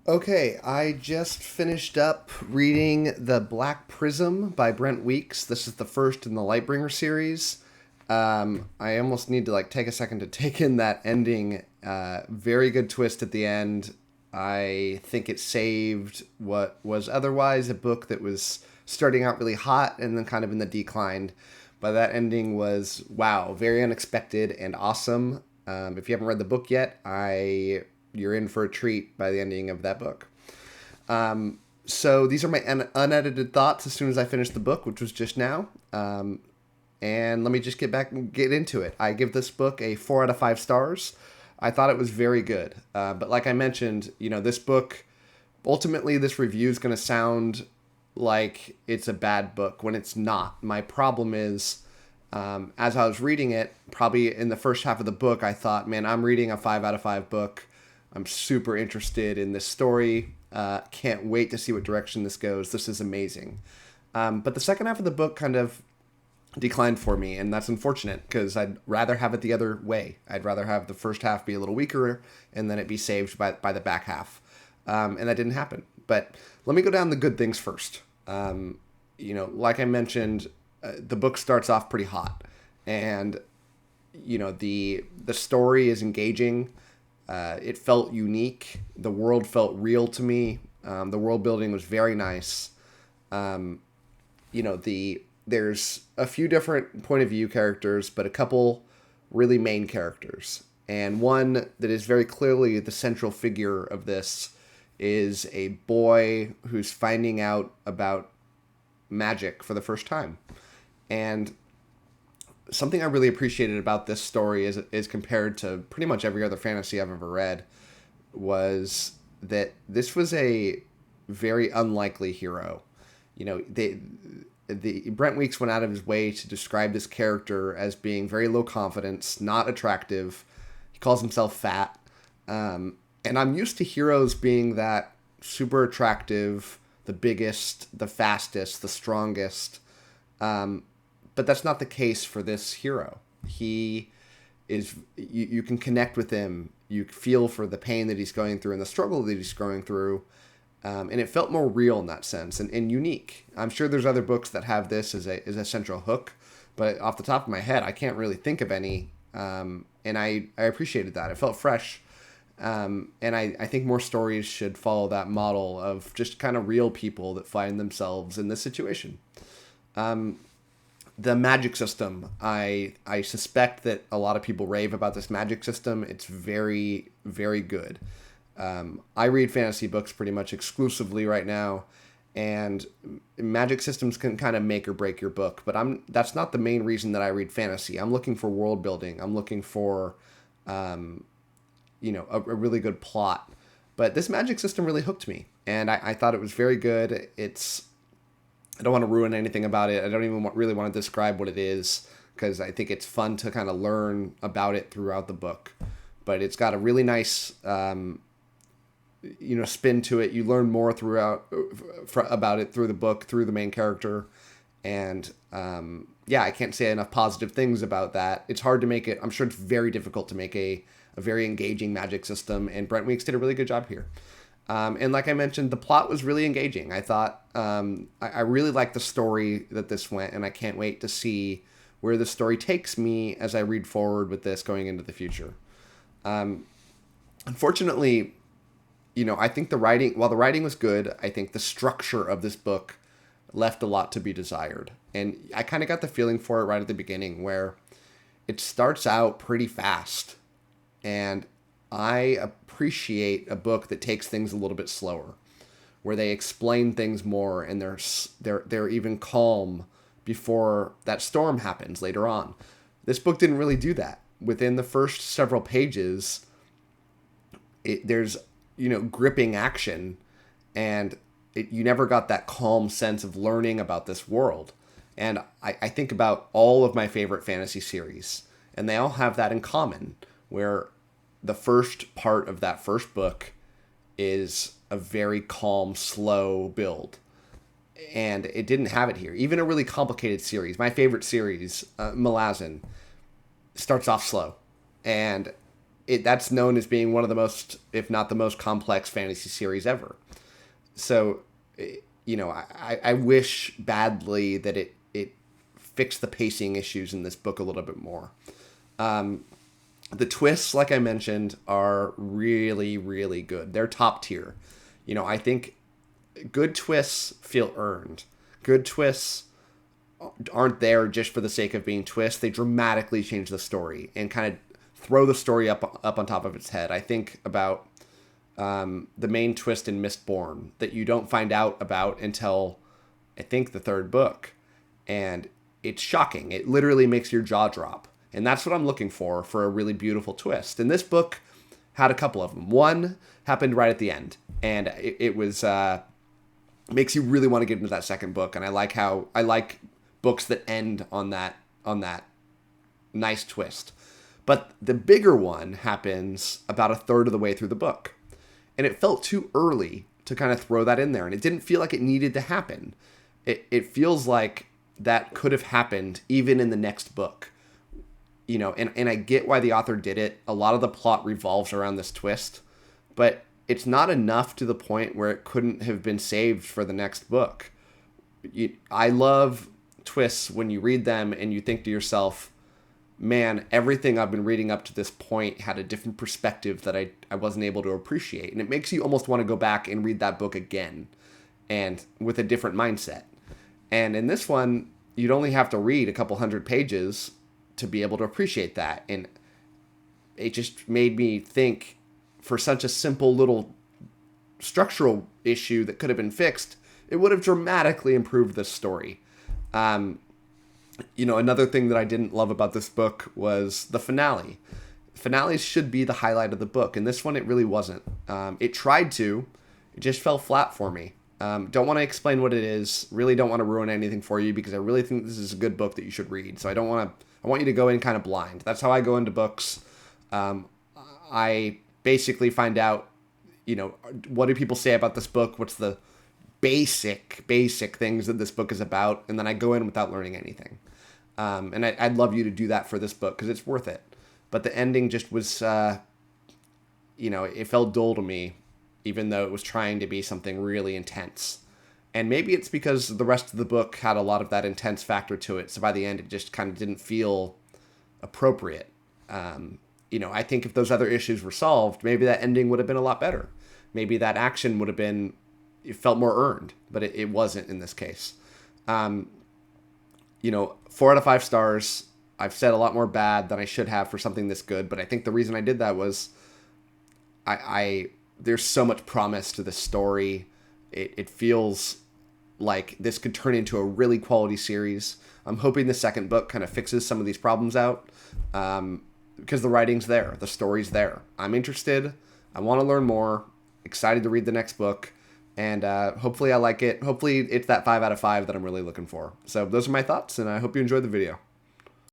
Okay, I just finished up reading The Black Prism by Brent Weeks. This is the first in the Lightbringer series. I almost need to take a second to take in that ending. Very good twist at the end. I think it saved what was otherwise a book that was starting out really hot and then kind of in the decline. But that ending was wow, very unexpected and awesome. If you haven't read the book yet, I you're in for a treat by the ending of that book. So these are my unedited thoughts as soon as I finished the book, which was just now. And let me just get into it. I give this book a 4 out of 5 stars. I thought it was very good, but like I mentioned, this book ultimately this review is going to sound like it's a bad book when it's not. My problem is, as I was reading it, probably in the first half of the book, I thought, man, I'm reading a 5 out of 5 book. I'm super interested in this story. Can't wait to see what direction this goes. This is amazing. But the second half of the book kind of declined for me, and that's unfortunate because I'd rather have it the other way. I'd rather have the first half be a little weaker and then it be saved by the back half. And that didn't happen. But let me go down the good things first. Like I mentioned, the book starts off pretty hot, and the story is engaging. It felt unique. The world felt real to me. The world building was very nice. Um, there's a few different point of view characters, but a couple really main characters, and one that is very clearly the central figure of this is a boy who's finding out about magic for the first time. And something I really appreciated about this story is compared to pretty much every other fantasy I've ever read was that this was a very unlikely hero. The Brent Weeks went out of his way to describe this character as being very low confidence, not attractive. He calls himself fat. And I'm used to heroes being that super attractive, the biggest, the fastest, the strongest. But that's not the case for this hero. He is, you can connect with him. You feel for the pain that he's going through and the struggle that he's going through. And it felt more real in that sense and unique. I'm sure there's other books that have this as a central hook, but off the top of my head, I can't really think of any. And I appreciated that. It felt fresh. And I think more stories should follow that model of just kind of real people that find themselves in this situation. The magic system, I suspect that a lot of people rave about this magic system. It's very, very good. I read fantasy books pretty much exclusively right now, and magic systems can kind of make or break your book. But that's not the main reason that I read fantasy. I'm looking for world building. I'm looking for, a really good plot. But this magic system really hooked me, and I thought it was very good. I don't want to ruin anything about it. I don't even really want to describe what it is because I think it's fun to kind of learn about it throughout the book. But it's got a really nice spin to it. You learn more throughout about it through the book, through the main character, and I can't say enough positive things about that. It's hard to make it. I'm sure it's very difficult to make a very engaging magic system, and Brent Weeks did a really good job here. And like I mentioned, the plot was really engaging. I thought I really liked the story that this went, and I can't wait to see where the story takes me as I read forward with this going into the future. Unfortunately, I think while the writing was good, I think the structure of this book left a lot to be desired. And I kind of got the feeling for it right at the beginning where it starts out pretty fast. And I appreciate a book that takes things a little bit slower, where they explain things more and they're even calm before that storm happens later on. This book didn't really do that. Within the first several pages, there's gripping action, and you never got that calm sense of learning about this world. And I think about all of my favorite fantasy series, and they all have that in common, where the first part of that first book is a very calm, slow build. And it didn't have it here. Even a really complicated series, my favorite series, Malazan, starts off slow. And that's known as being one of the most, if not the most complex fantasy series ever. So, I wish badly that it fixed the pacing issues in this book a little bit more. The twists, like I mentioned, are really, really good. They're top tier. I think good twists feel earned. Good twists aren't there just for the sake of being twists. They dramatically change the story and kind of throw the story up on top of its head. I think about the main twist in Mistborn that you don't find out about until I think the third book, and it's shocking. It literally makes your jaw drop, and that's what I'm looking for a really beautiful twist. And this book had a couple of them. One happened right at the end, and it was makes you really want to get into that second book. And I like books that end on that nice twist. But the bigger one happens about a third of the way through the book. And it felt too early to kind of throw that in there. And it didn't feel like it needed to happen. It feels like that could have happened even in the next book. And I get why the author did it. A lot of the plot revolves around this twist. But it's not enough to the point where it couldn't have been saved for the next book. I love twists when you read them and you think to yourself, man, everything I've been reading up to this point had a different perspective that I wasn't able to appreciate. And it makes you almost want to go back and read that book again and with a different mindset. And in this one, you'd only have to read a couple hundred pages to be able to appreciate that. And it just made me think, for such a simple little structural issue that could have been fixed, it would have dramatically improved this story. Another thing that I didn't love about this book was the finale. Finales should be the highlight of the book, and this one it really wasn't. It tried to. It just fell flat for me. Don't want to explain what it is. Really don't want to ruin anything for you because I really think this is a good book that you should read. So I want you to go in kind of blind. That's how I go into books. I basically find out, what do people say about this book? What's the basic things that this book is about? And then I go in without learning anything. And I'd love you to do that for this book because it's worth it. But the ending just was, it felt dull to me, even though it was trying to be something really intense. And maybe it's because the rest of the book had a lot of that intense factor to it. So by the end, it just kind of didn't feel appropriate. I think if those other issues were solved, maybe that ending would have been a lot better. Maybe that action would have been, it felt more earned, but it wasn't in this case. 4 out of 5 stars. I've said a lot more bad than I should have for something this good, but I think the reason I did that was there's so much promise to this story. It feels like this could turn into a really quality series. I'm hoping the second book kind of fixes some of these problems out. Because the writing's there, the story's there. I'm interested. I want to learn more. Excited to read the next book. And hopefully I like it. Hopefully it's that 5 out of 5 that I'm really looking for. So those are my thoughts, and I hope you enjoyed the video.